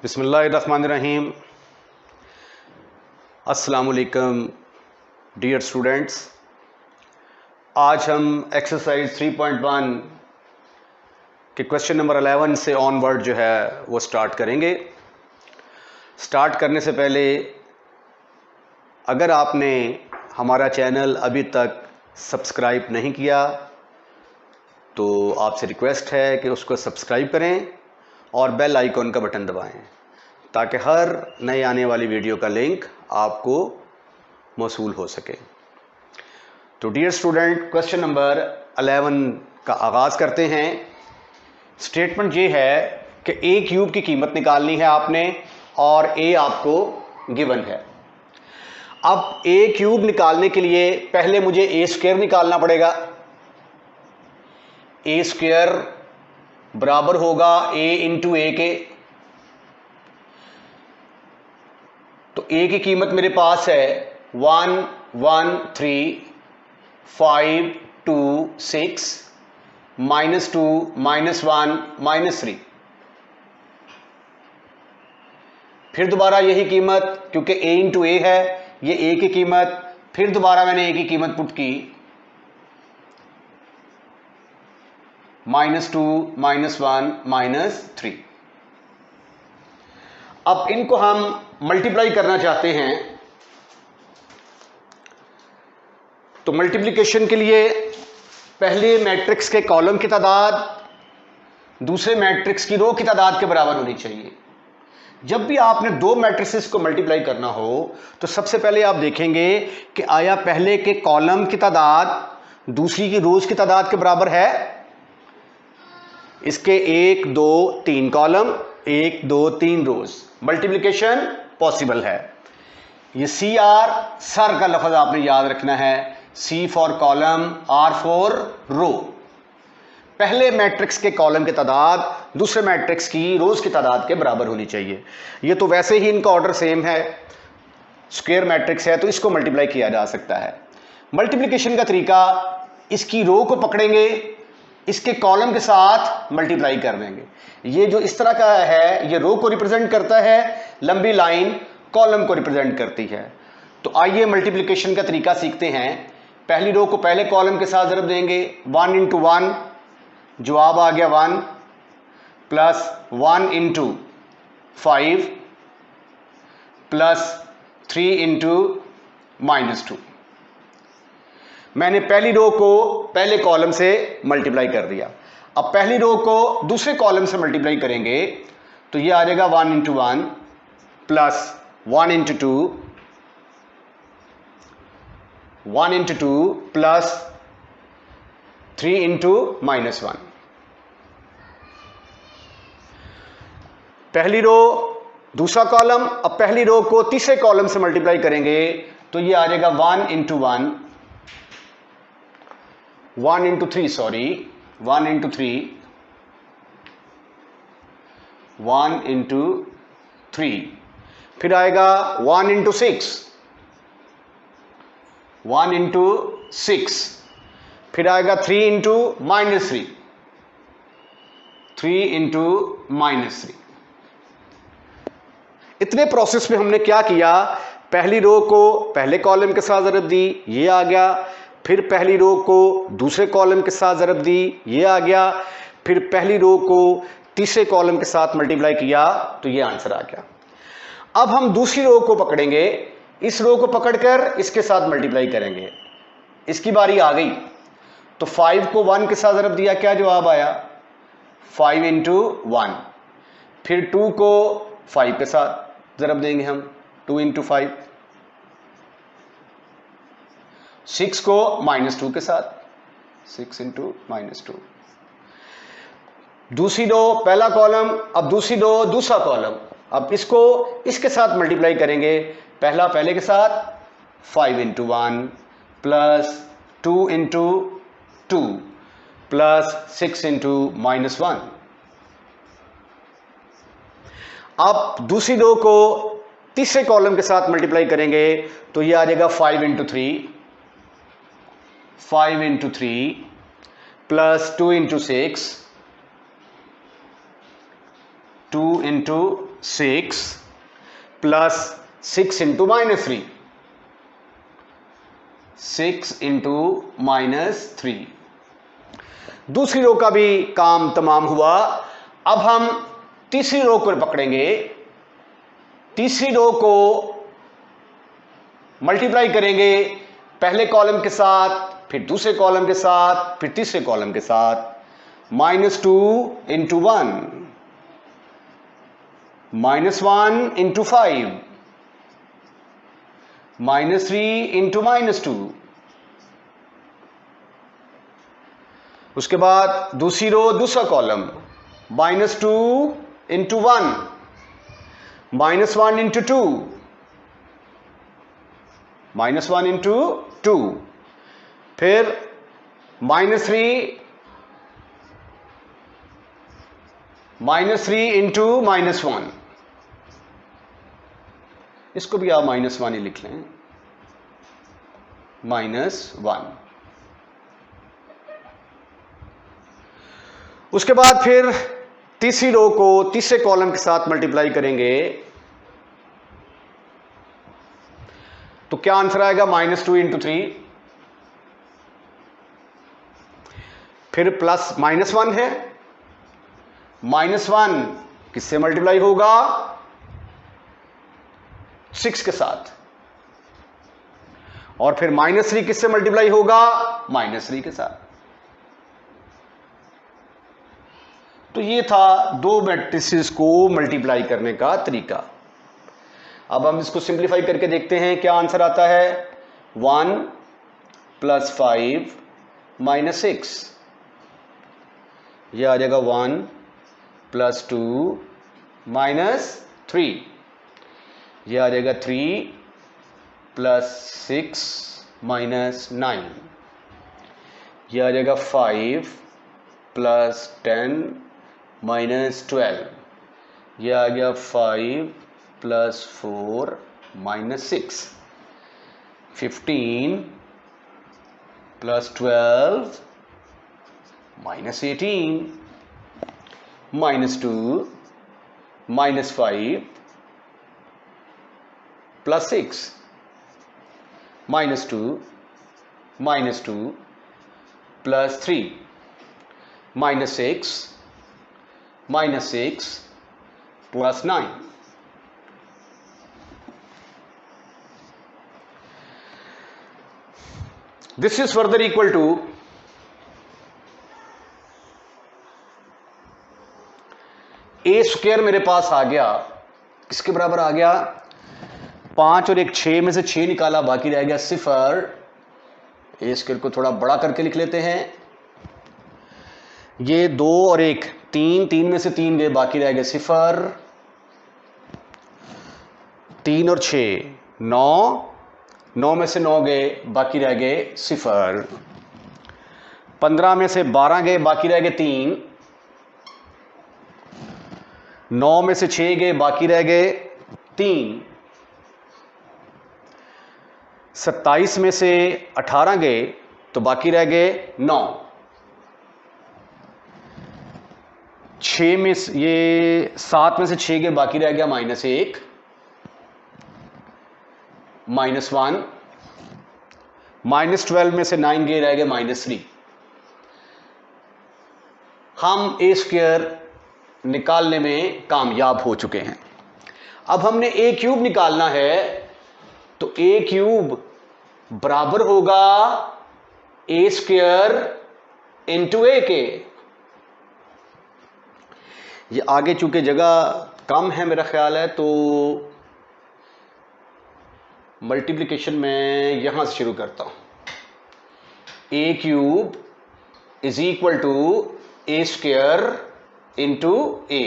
बिस्मिल्लाहिर्रहमानिर्रहीम। अस्सलामुअलैकुम dear students. आज हम एक्सरसाइज 3.1 के क्वेश्चन नंबर 11 से ऑनवर्ड जो है वो स्टार्ट करेंगे। स्टार्ट करने से पहले अगर आपने हमारा चैनल अभी तक सब्सक्राइब नहीं किया तो आपसे रिक्वेस्ट है कि उसको सब्सक्राइब करें और बेल आइकॉन का बटन दबाएं ताकि हर नए आने वाली वीडियो का लिंक आपको मौसूल हो सके। तो डियर स्टूडेंट, क्वेश्चन नंबर 11 का आगाज़ करते हैं। स्टेटमेंट ये है कि ए क्यूब की कीमत निकालनी है आपने और ए आपको गिवन है। अब ए क्यूब निकालने के लिए पहले मुझे ए स्क्वायर निकालना पड़ेगा। ए स्क्वायर बराबर होगा ए इंटू ए के। तो ए की कीमत मेरे पास है 1 1 3 5 2 6 -2 -1 -3। फिर दोबारा यही कीमत, क्योंकि ए इंटू ए है, ये ए की कीमत। फिर दोबारा मैंने ए की कीमत पुट की -2 -1 -3। अब इनको हम मल्टीप्लाई करना चाहते हैं तो मल्टीप्लिकेशन के लिए पहले मैट्रिक्स के कॉलम की तादाद दूसरे मैट्रिक्स की रो की तादाद के बराबर होनी चाहिए। जब भी आपने दो मैट्रिसेस को मल्टीप्लाई करना हो तो सबसे पहले आप देखेंगे कि आया पहले के कॉलम की तादाद दूसरी की रोज की तादाद के बराबर है। इसके 1 2 3 कॉलम, 1 2 3 रोज, मल्टीप्लिकेशन पॉसिबल है। ये सी आर, सर का लफ्ज आपने याद रखना है। सी फॉर कॉलम, आर फॉर रो। पहले मैट्रिक्स के कॉलम की तादाद दूसरे मैट्रिक्स की रोज की तादाद के बराबर होनी चाहिए। ये तो वैसे ही इनका ऑर्डर सेम है, स्क्वायर मैट्रिक्स है तो इसको मल्टीप्लाई किया जा सकता है। मल्टीप्लिकेशन का तरीका, इसकी रो को पकड़ेंगे, इसके कॉलम के साथ मल्टीप्लाई कर देंगे। ये जो इस तरह का है ये रो को रिप्रेजेंट करता है, लंबी लाइन कॉलम को रिप्रेजेंट करती है। तो आइए मल्टीप्लिकेशन का तरीका सीखते हैं। पहली रो को पहले कॉलम के साथ ज़रब देंगे। 1 इंटू 1, जवाब आ गया 1, प्लस 1 इंटू 5 प्लस 3 इंटू -2। मैंने पहली रो को पहले कॉलम से मल्टीप्लाई कर दिया। अब पहली रो को दूसरे कॉलम से मल्टीप्लाई करेंगे तो ये आ जाएगा 1 into 1 plus 1 into 2, 1 into 2 plus 3 into -1। पहली रो दूसरा कॉलम। अब पहली रो को तीसरे कॉलम से मल्टीप्लाई करेंगे तो ये आ जाएगा 1 into 1 1 into 3 sorry 1 into 3 1 into 3। फिर आएगा 1 इंटू 6 1 इंटू 6। फिर आएगा 3 इंटू -3 3 इंटू -3। इतने प्रोसेस में हमने क्या किया, पहली रो को पहले कॉलम के साथ ज़रब दी, ये आ गया। फिर पहली रो को दूसरे कॉलम के साथ ज़रब दी, ये आ गया। फिर पहली रो को तीसरे कॉलम के साथ मल्टीप्लाई किया तो ये आंसर आ गया। अब हम दूसरी रो को पकड़ेंगे, इस रो को पकड़कर इसके साथ मल्टीप्लाई करेंगे। इसकी बारी आ गई तो 5 को 1 के साथ ज़रब दिया, क्या जवाब आया 5 इंटू 1। फिर 2 को 5 के साथ ज़रब देंगे हम, 2 इंटू 5। 6 को -2 के साथ, 6 इंटू -2। दूसरी रो पहला कॉलम, अब दूसरी रो दूसरा कॉलम। अब इसको इसके साथ मल्टीप्लाई करेंगे, पहला पहले के साथ 5 into 1 plus 2 into 2 plus 6 into -1। अब दूसरी रो को तीसरे कॉलम के साथ मल्टीप्लाई करेंगे तो ये आ जाएगा 5 into 3 5 into 3 plus 2 into 6 2 into 6 plus 6 into -3, 6 into -3। दूसरी रो का भी काम तमाम हुआ। अब हम तीसरी रो को पकड़ेंगे। तीसरी रो को मल्टीप्लाई करेंगे पहले कॉलम के साथ, फिर दूसरे कॉलम के साथ, फिर तीसरे कॉलम के साथ। -2 इंटू 1, -1 इंटू 5, -3 इंटू -2। उसके बाद दूसरी रो, दूसरा कॉलम, -2 इंटू 1, -1 इंटू 2, -1 इंटू 2, फिर -3 इंटू -1। इसको भी आप -1 ही लिख लें, -1। उसके बाद फिर तीसरी रो को तीसरे कॉलम के साथ मल्टीप्लाई करेंगे तो क्या आंसर आएगा? -2 इंटू 3, फिर प्लस -1 है, -1 किससे मल्टीप्लाई होगा? 6 के साथ, और फिर -3 किससे मल्टीप्लाई होगा? -3 के साथ। तो ये था दो मैट्रिसेस को मल्टीप्लाई करने का तरीका। अब हम इसको सिंप्लीफाई करके देखते हैं क्या आंसर आता है। 1 + 5 - 6, यह आ जाएगा 1 + 2 - 3, यह आ जाएगा 3 + 6 - 9, यह आ जाएगा 5 + 10 - 12, यह आ गया 5 + 4 - 6, 15 + 12 - 18, -2 -5 + 6, -2 -2 + 3, -6 -6 + 9। This is further equal to A² मेरे पास आ गया, किसके बराबर आ गया? 5 और 1 6 में से 6 निकाला, बाकी रह गया 0। A² को थोड़ा बड़ा करके लिख लेते हैं। ये 2 और 1 3, 3 में से 3 गए, बाकी रह गए 0। 3 और 6 9, 9 में से 9 गए, बाकी रह गए 0। 15 में से 12 गए, बाकी रह गए 3। 9 में से 6 गए, बाकी रह गए 3। 27 में से 18 गए तो बाकी रह गए 9। 6 में ये 7 में से 6 गए, बाकी रह गया -1, -1। -12 में से 9 गए, रह गए -3। हम A² निकालने में कामयाब हो चुके हैं। अब हमने A³ निकालना है, तो A³ बराबर होगा A² इंटू A के। ये आगे चूंकि जगह कम है मेरा ख्याल है, तो मल्टीप्लिकेशन में यहां से शुरू करता हूं। A³ = A² into A।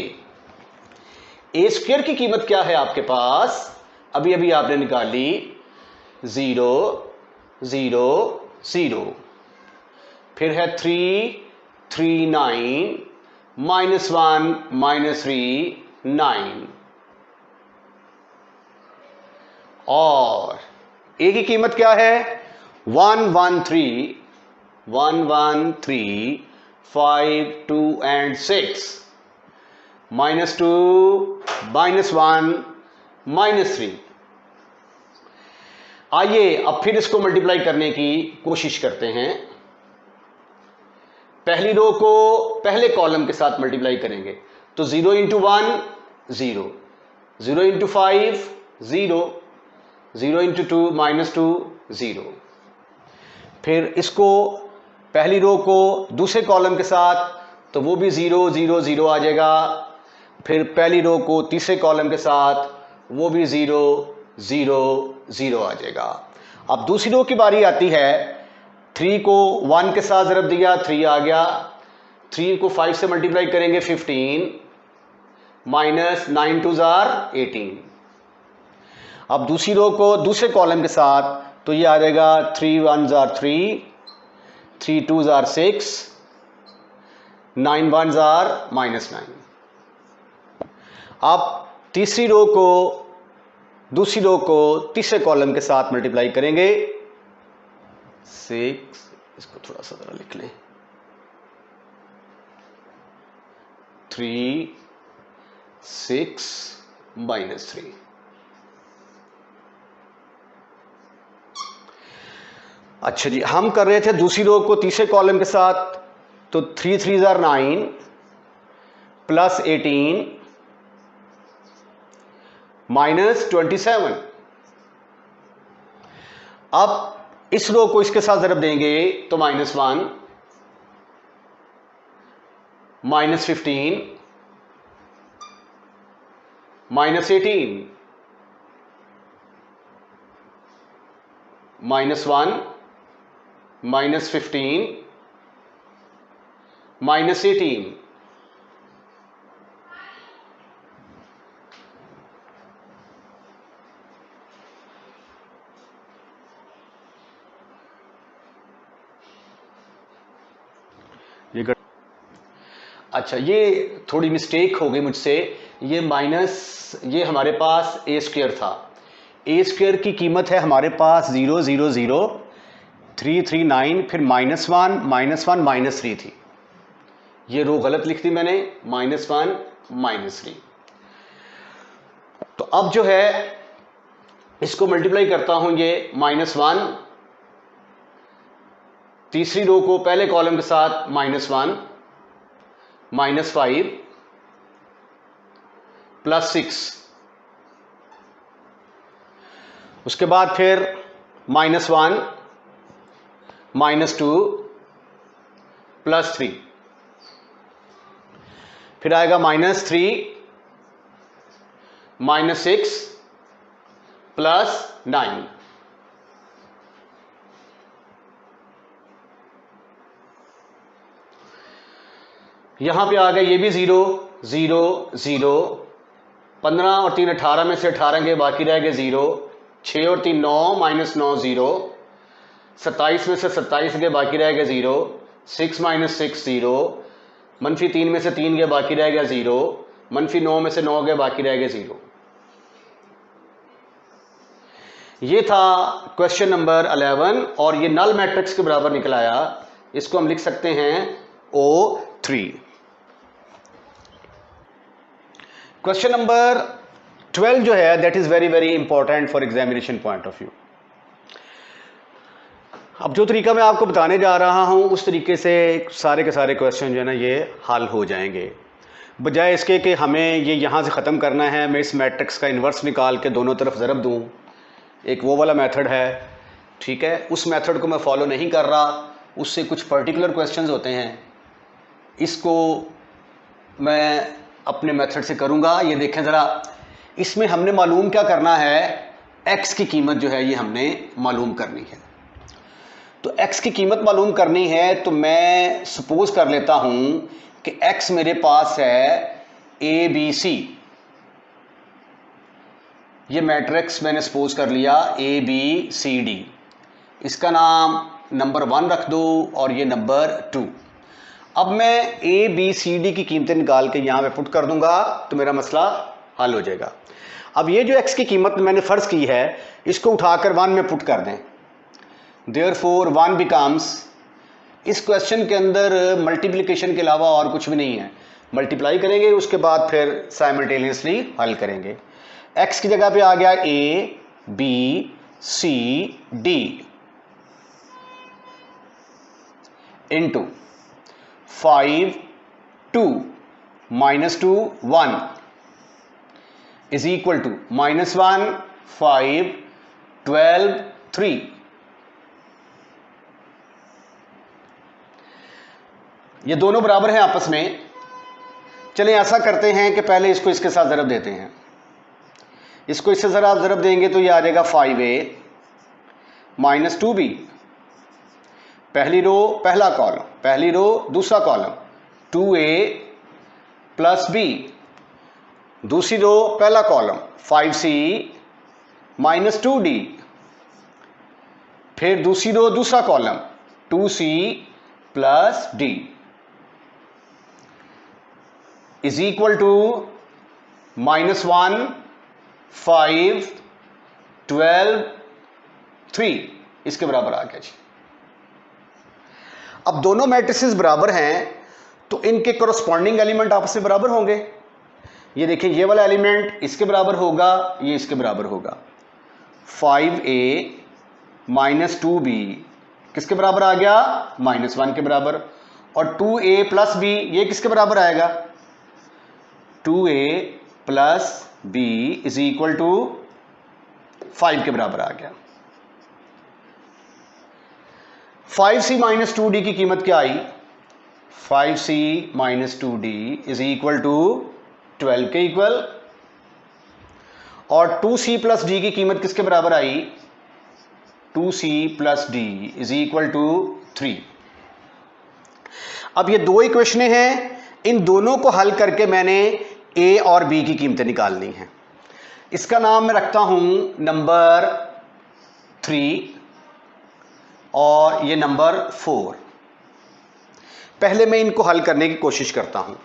A² की कीमत क्या है आपके पास? अभी अभी आपने निकाली, 0 0 0, फिर है 3 3 9, -1 -3 9, और A की कीमत क्या है? 1 1 3 1 1 3 5 2 and 6, -2 -1 -3। आइए अब फिर इसको मल्टीप्लाई करने की कोशिश करते हैं। पहली रो को पहले कॉलम के साथ मल्टीप्लाई करेंगे तो 0 × 1 0, 0 × 5 0, 0 × 2 -2 0। फिर इसको पहली रो को दूसरे कॉलम के साथ तो वो भी 0 0 0 आ जाएगा। फिर पहली रो को तीसरे कॉलम के साथ वो भी 0 0 0 आ जाएगा। अब दूसरी रो की बारी आती है। 3 को 1 के साथ ज़रब दिया 3 आ गया। 3 को 5 से मल्टीप्लाई करेंगे 15 -9 2 18। अब दूसरी रो को दूसरे कॉलम के साथ तो ये आ जाएगा 3 1 3, 3 2 6, 9 1 -9। अब तीसरी रो को दूसरी रो को तीसरे कॉलम के साथ मल्टीप्लाई करेंगे 6, इसको थोड़ा सा जरा लिख लें, 3 6 -3। अच्छा जी, हम कर रहे थे दूसरी रो को तीसरे कॉलम के साथ तो 3 3 9 +18 -27। अब इस रो को इसके साथ ज़रब देंगे तो -1 -15 -18 -1 -15 -18। अच्छा, ये थोड़ी मिस्टेक हो गई मुझसे। ये माइनस, ये हमारे पास a² था। a² की कीमत है हमारे पास 0 0 0 3 3 9, फिर -1 -1 -3 थी। ये रो गलत लिख दी मैंने, -1 -3। तो अब जो है इसको मल्टीप्लाई करता हूं, ये -1 तीसरी रो को पहले कॉलम के साथ -1 -5 +6, उसके बाद फिर -1 -2 +3, फिर आएगा -3 -6 +9। यहां पे आ गया ये भी 0 0 0। 15 और 3 18 में से 18 के बाकी रह गए 0। 6 और 3 9 -9 0। 27 में से 27 के बाकी रह गए 0। 6 -6 0। -3 में से 3 के बाकी रह गया 0। -9 में से 9 के बाकी रह गए 0। ये था क्वेश्चन नंबर 11 और ये नल मैट्रिक्स के बराबर निकल आया। इसको हम लिख सकते हैं O3। क्वेश्चन नंबर 12 जो है that is very very important for examination point of view. अब जो तरीका मैं आपको बताने जा रहा हूं उस तरीके से सारे के सारे क्वेश्चन जो है ना ये हल हो जाएंगे। बजाय इसके कि हमें ये यहाँ से ख़त्म करना है, मैं इस मैट्रिक्स का इन्वर्स निकाल के दोनों तरफ ज़रब दूँ, एक वो वाला मेथड है, ठीक है, उस मेथड को मैं फॉलो नहीं कर रहा। उससे कुछ पर्टिकुलर क्वेश्चंस होते हैं, इसको मैं अपने मेथड से करूँगा। ये देखें ज़रा, इसमें हमने मालूम क्या करना है, x की कीमत जो है ये हमने मालूम करनी है। तो x की कीमत मालूम करनी है तो मैं सपोज कर लेता हूँ कि x मेरे पास है ABC। ये मैट्रिक्स मैंने सपोज कर लिया ABCD। इसका नाम नंबर 1 रख दो और ये नंबर 2। अब मैं ABCD की कीमतें निकाल के यहाँ पे पुट कर दूंगा तो मेरा मसला हल हो जाएगा। अब ये जो x की कीमत मैंने फ़र्ज़ की है इसको उठाकर 1 में पुट कर दें। देयरफॉर 1 बिकम्स, इस क्वेश्चन के अंदर मल्टीप्लिकेशन के अलावा और कुछ भी नहीं है, मल्टीप्लाई करेंगे, उसके बाद फिर साइमल्टेनियसली हल करेंगे। x की जगह पे आ गया a b c d into 5 2 -2 1 is equal to -1 5 12 3। ये दोनों बराबर हैं आपस में। चलें ऐसा करते हैं कि पहले इसको इसके साथ ज़रब देते हैं। इसको इससे ज़रा आप ज़रब देंगे तो ये आ जाएगा 5a माइनस 2b, पहली रो पहला कॉलम, पहली रो दूसरा कॉलम, 2a प्लस b, दूसरी रो पहला कॉलम 5c माइनस 2d, फिर दूसरी रो दूसरा column 2c plus d is equal to -1 5 12 3 इसके बराबर आ गया जी। अब दोनों मैट्रिसेस बराबर हैं तो इनके कोरस्पॉन्डिंग एलिमेंट आपस में बराबर होंगे। ये देखिए ये वाला एलिमेंट इसके बराबर होगा, ये इसके बराबर होगा। 5a माइनस 2b किसके बराबर आ गया? -1 के बराबर। और 2a प्लस b ये किसके बराबर आएगा? 2a plus b is equal to 5 के बराबर आ गया। 5c माइनस 2d की कीमत क्या आई? 5c minus 2d is equal to 12 के इक्वल। और 2c प्लस d की कीमत किसके बराबर आई? 2c plus d is equal to 3। अब ये दो इक्वेशनें हैं, इन दोनों को हल करके मैंने a और b की कीमतें निकालनी हैं। इसका नाम मैं रखता हूं नंबर 3 और ये नंबर 4। पहले मैं इनको हल करने की कोशिश करता हूं।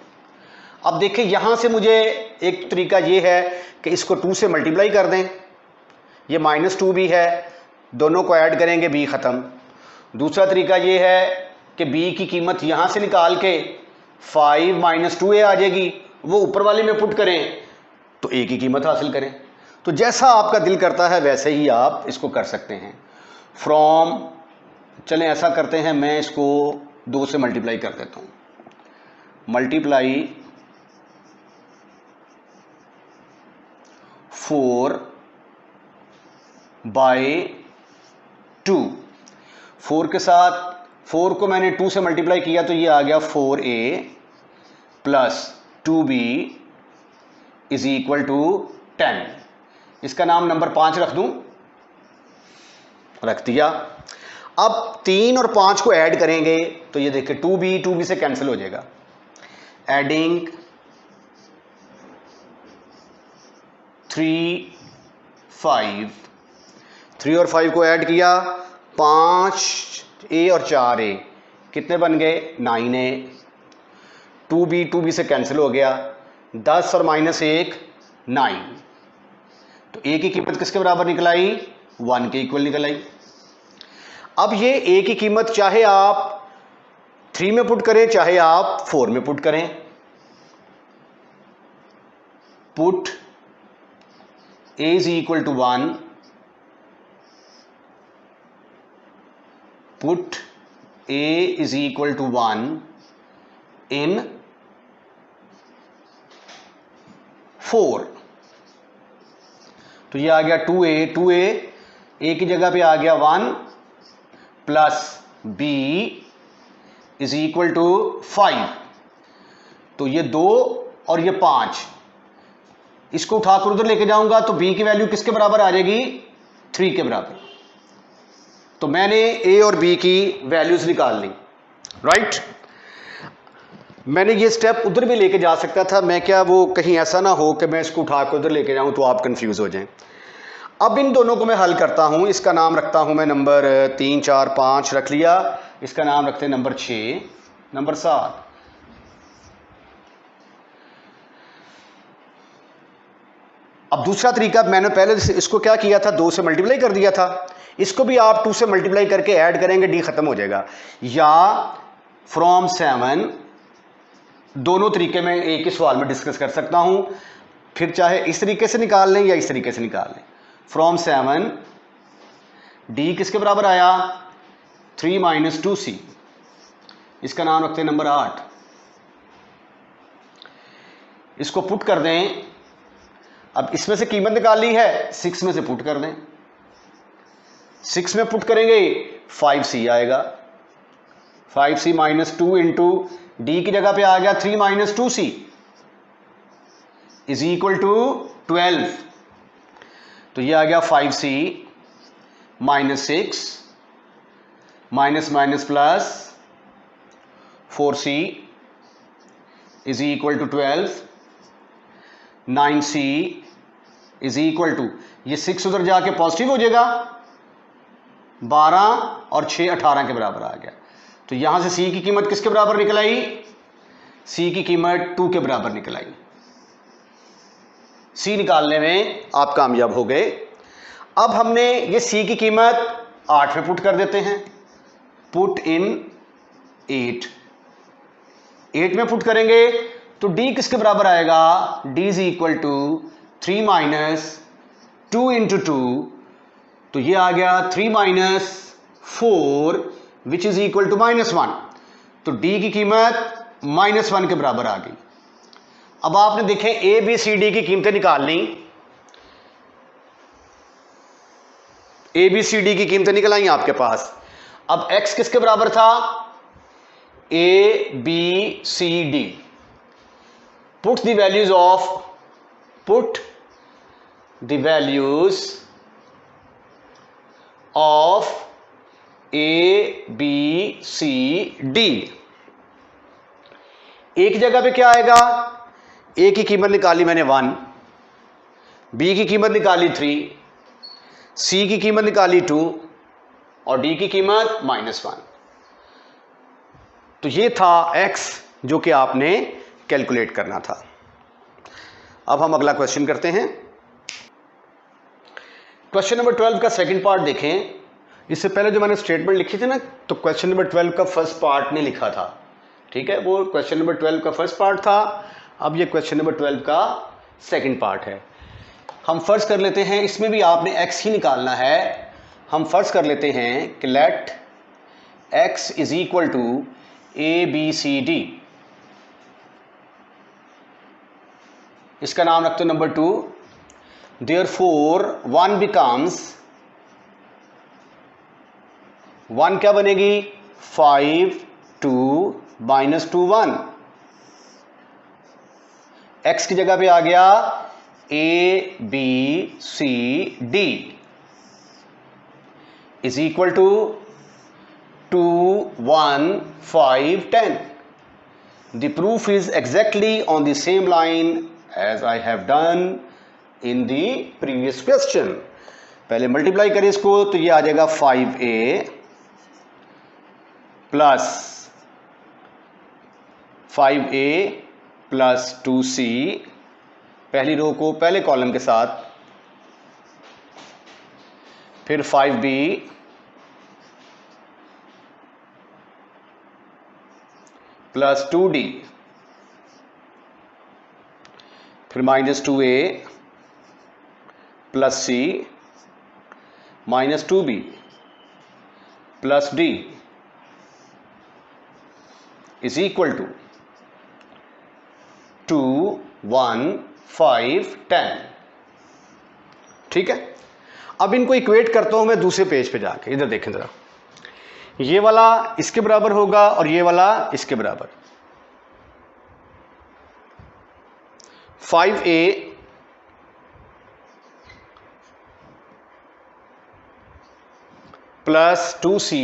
अब देखिए यहां से मुझे एक तरीका ये है कि इसको 2 से मल्टीप्लाई कर दें, ये -2b है, दोनों को ऐड करेंगे b ख़त्म। दूसरा तरीका ये है कि b की कीमत यहां से निकाल के 5 - 2a आ जाएगी, वो ऊपर वाले में पुट करें तो a की कीमत हासिल करें। तो जैसा आपका दिल करता है वैसे ही आप इसको कर सकते हैं। फ्रॉम, चलें ऐसा करते हैं, मैं इसको 2 से मल्टीप्लाई कर देता हूं। मल्टीप्लाई 4 बाय 2, 4 के साथ 4 को मैंने 2 से मल्टीप्लाई किया तो ये आ गया 4a plus 2b is equal to 10। इसका नाम नंबर 5 रख दूं, रख दिया। अब 3 और 5 को ऐड करेंगे तो ये देखिए 2b से कैंसिल हो जाएगा। एडिंग 3 5, 3 और 5 को ऐड किया, 5a और 4a कितने बन गए? 9a। 2b से कैंसिल हो गया, 10 और -1 9। तो a की कीमत किसके बराबर निकल आई? 1 के इक्वल निकल आई। अब ये a की कीमत चाहे आप 3 में पुट करें चाहे आप 4 में पुट करें, put a is equal to 1, put a is equal to 1 in 4। तो ये आ गया 2a a की जगह पे आ गया 1 plus b is equal to 5। तो ये 2 और ये 5, इसको उठाकर उधर लेके जाऊंगा तो b की वैल्यू किसके बराबर आ जाएगी? 3 के बराबर। तो मैंने a और b की वैल्यूज निकाल ली, राइट। मैंने ये स्टेप उधर भी लेके जा सकता था, मैं क्या वो कहीं ऐसा ना हो कि मैं इसको उठाकर उधर लेके जाऊं तो आप कंफ्यूज हो जाएं। अब इन दोनों को मैं हल करता हूं। इसका नाम रखता हूं मैं नंबर 3 4 5 रख लिया, इसका नाम रखते हैं नंबर 6 नंबर 7। अब दूसरा तरीका, मैंने पहले इसको क्या किया था? 2 से मल्टीप्लाई कर दिया था। इसको भी आप 2 से मल्टीप्लाई करके ऐड करेंगे, d खत्म हो जाएगा। या फ्रॉम 7 दोनों तरीके में एक ही सवाल में डिस्कस कर सकता हूं, फिर चाहे इस तरीके से निकाल लें या इस तरीके से निकाल लें। फ्रॉम 7 डी किसके बराबर आया 3 - 2c, इसका नाम रखते हैं नंबर 8। इसको पुट कर दें। अब इसमें से कीमत निकालनी है, 6 में से पुट कर दें। 6 में पुट करेंगे 5c आएगा। 5c - 2 इंटू डी की जगह पे आ गया 3 - 2c इज इक्वल टू 12। तो ये आ गया 5c - 6 minus minus plus 4c is equal to 12। 9c is equal to, ये 6 उधर जाके पॉजिटिव हो जाएगा, 12 और 6 18 के बराबर आ गया। तो यहां से c की कीमत किसके बराबर निकल आई, c की कीमत 2 के बराबर निकल आई। c निकालने में आप कामयाब हो गए। अब हमने ये c की कीमत 8 में पुट कर देते हैं। पुट इन 8 में पुट करेंगे तो d किसके बराबर आएगा, d is equal to 3 - 2 into 2, तो ये आ गया 3 - 4 विच इज इक्वल टू -1। तो d की कीमत -1 के बराबर आ गई। अब आपने देखें a b c d की कीमतें निकाल ली, a b c d की कीमतें निकल आई आपके पास। अब x किसके बराबर था, a b c d। Put the values of, put the values of a b c d। एक जगह पे क्या आएगा, a की कीमत निकाली मैंने 1, b की कीमत निकाली 3, c की कीमत निकाली 2 और d की कीमत -1। तो ये था x जो कि आपने कैलकुलेट करना था। अब हम अगला क्वेश्चन करते हैं। क्वेश्चन नंबर 12 का सेकंड पार्ट देखें। इससे पहले जो मैंने स्टेटमेंट लिखी थी ना, तो क्वेश्चन नंबर 12 का फर्स्ट पार्ट ने लिखा था, ठीक है, वो क्वेश्चन नंबर 12 का फर्स्ट पार्ट था। अब ये क्वेश्चन नंबर 12 का सेकंड पार्ट है। हम फर्ज कर लेते हैं, इसमें भी आपने x ही निकालना है। हम फर्ज कर लेते हैं कि let x is equal to ABCD, इसका नाम रखते हैं नंबर 2। Therefore 1 becomes, 1 क्या बनेगी, 5 2 -2 1। x की जगह पे आ गया ABCD is equal to 2 1 5 10। The proof is exactly on the same line as I have done in the previous question। पहले मल्टीप्लाई करें इसको तो ये आ जाएगा 5a plus 5a plus 2c, पहली रो को पहले कॉलम के साथ, फिर 5b प्लस 2d, फिर -2a plus c -2b plus d is equal to 2 1 5 10। ठीक है, अब इनको इक्वेट करता हूं मैं दूसरे पेज पे जाके। इधर देखें जरा, ये वाला इसके बराबर होगा और ये वाला इसके बराबर। 5a plus 2c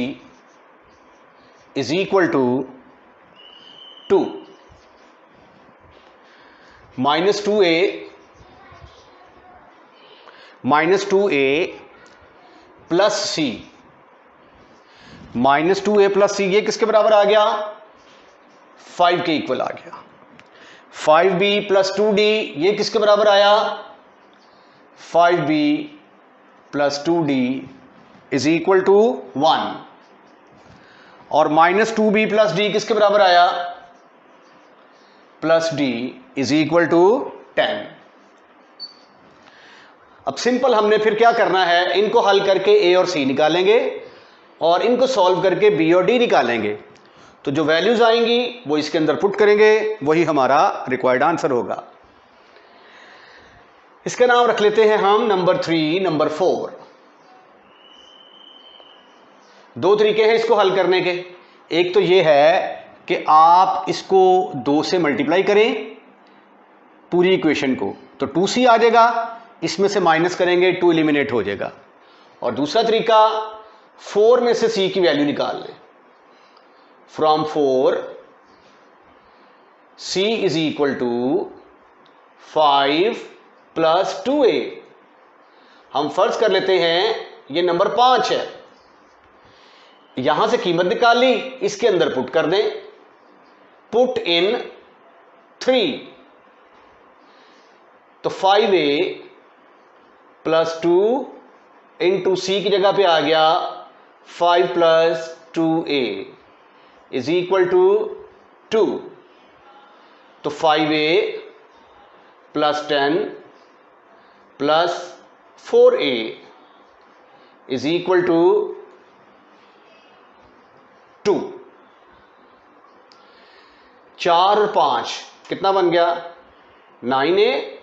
is equal to 2 -2a plus c, -2a plus c, ये किसके बराबर आ गया, 5 के इक्वल आ गया। 5b प्लस 2d, ये किसके बराबर आया, 5b plus 2d is equal to 1। और -2b प्लस d किसके बराबर आया, plus d is equal to 10। अब सिंपल हमने फिर क्या करना है, इनको हल करके ए और सी निकालेंगे और इनको सॉल्व करके बी और डी निकालेंगे। तो जो वैल्यूज आएंगी वो इसके अंदर पुट करेंगे, वही हमारा रिक्वायर्ड आंसर होगा। इसका नाम रख लेते हैं हम नंबर 3, नंबर 4। दो तरीके हैं इसको हल करने के। एक तो ये है कि आप इसको 2 से मल्टीप्लाई करें पूरी इक्वेशन को, तो 2c आ जाएगा, इसमें से माइनस करेंगे 2 एलिमिनेट हो जाएगा। और दूसरा तरीका 4 में से c की वैल्यू निकाल लें। From 4 c is equal to 5 plus 2a। हम फर्ज कर लेते हैं ये नंबर 5 है, यहां से कीमत निकाल ली, इसके अंदर पुट कर दें, पुट इन 3, तो 5a प्लस 2 इंटू सी की जगह पे आ गया 5 plus 2a is equal to 2। तो 5a plus 10 plus 4a is equal to 2। 4 और 5 कितना बन गया, 9a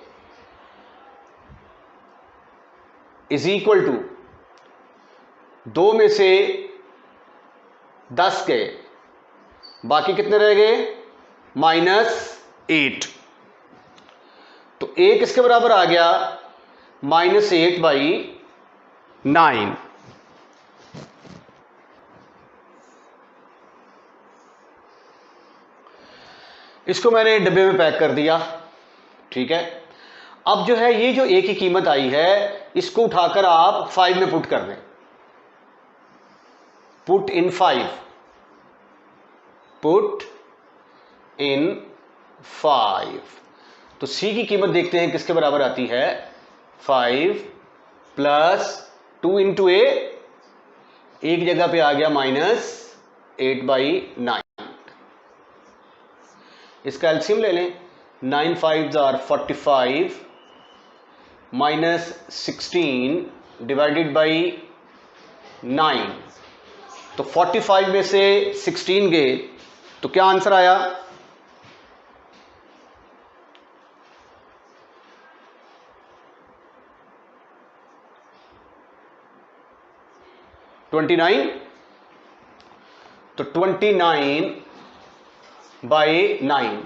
इज इक्वल टू 2 में से 10 गए, बाकी कितने रह गए, -8। तो a किसके बराबर आ गया, -8/9। इसको मैंने डब्बे में पैक कर दिया, ठीक है। अब जो है ये जो a की कीमत आई है, इसको उठाकर आप 5 में पुट कर दें, पुट इन 5, पुट इन 5। तो c की कीमत देखते हैं किसके बराबर आती है, 5 प्लस 2 इंटू a, एक जगह पे आ गया -8/9। इसका एलसीएम ले लें, 9 5s are 45 -16 डिवाइडेड बाई 9। तो 45 में से 16 गए, तो क्या आंसर आया, $29। तो 29/9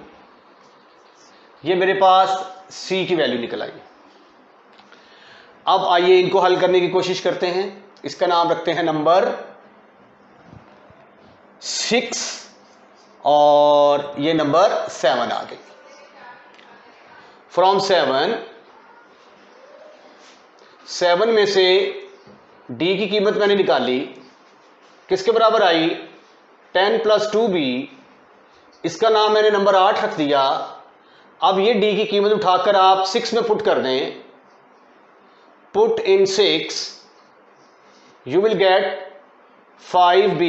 ये मेरे पास c की वैल्यू निकल आई। अब आइए इनको हल करने की कोशिश करते हैं। इसका नाम रखते हैं नंबर 6 और ये नंबर 7 आ गई। फ्रॉम 7 में से d की कीमत मैंने निकाली, किसके बराबर आई, 10 प्लस 2b, इसका नाम मैंने नंबर 8 रख दिया। अब ये d की कीमत उठाकर आप 6 में पुट कर दें, put in 6, you will get 5b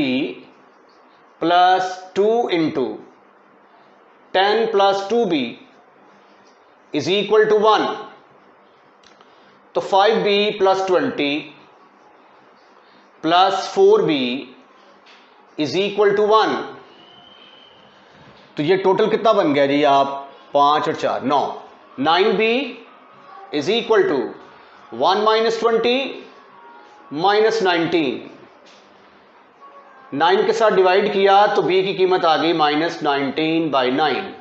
plus 2 into 10 plus 2b is equal to 1। तो 5b plus 20 plus 4b is equal to 1। तो ये टोटल कितना बन गया जी, आप 5 और 4 9, 9b is equal to 1 minus 20 minus 19, 9 के साथ डिवाइड किया तो b की कीमत आ गई -19/9।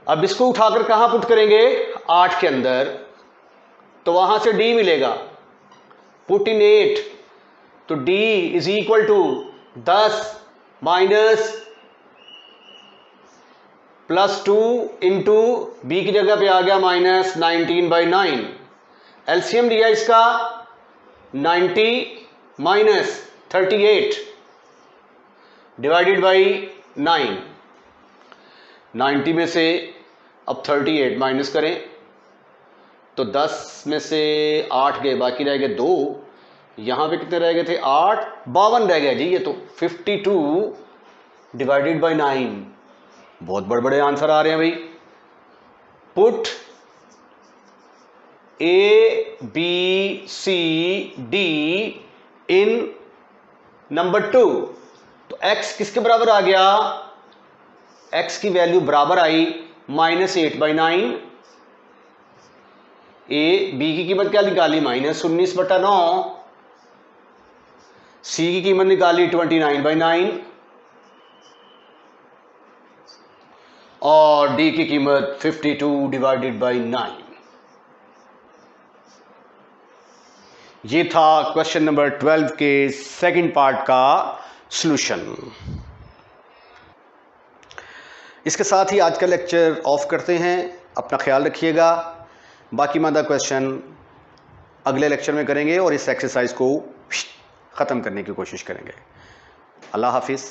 अब इसको उठाकर कहां पुट करेंगे, 8 के अंदर, तो वहां से d मिलेगा, पुट इन 8, तो d is equal to 10 minus plus 2 into b की जगह पे आ गया -19/9। एलसीएम लिया इसका 90 माइनस 38 डिवाइडेड बाई 9। 90 में से अब 38 माइनस करें तो 10 में से 8 गए, बाकी रह गए 2। यहां पे कितने रह गए थे, 8, 52 रह गया जी। ये तो 52 डिवाइडेड बाय 9। बहुत बड़े बड़े आंसर आ रहे हैं भाई। Put A B C D in number 2। तो x किसके बराबर आ गया? x की वैल्यू बराबर आई -8/9। ए बी की कीमत क्या निकाली? -19/9। सी की कीमत निकाली 29/9 और डी की कीमत 52/9। ये था क्वेश्चन नंबर 12 के सेकंड पार्ट का सॉल्यूशन। इसके साथ ही आज का लेक्चर ऑफ करते हैं। अपना ख्याल रखिएगा। बाकी मादा क्वेश्चन अगले लेक्चर में करेंगे और इस एक्सरसाइज को ख़त्म करने की कोशिश करेंगे। अल्लाह हाफिज़।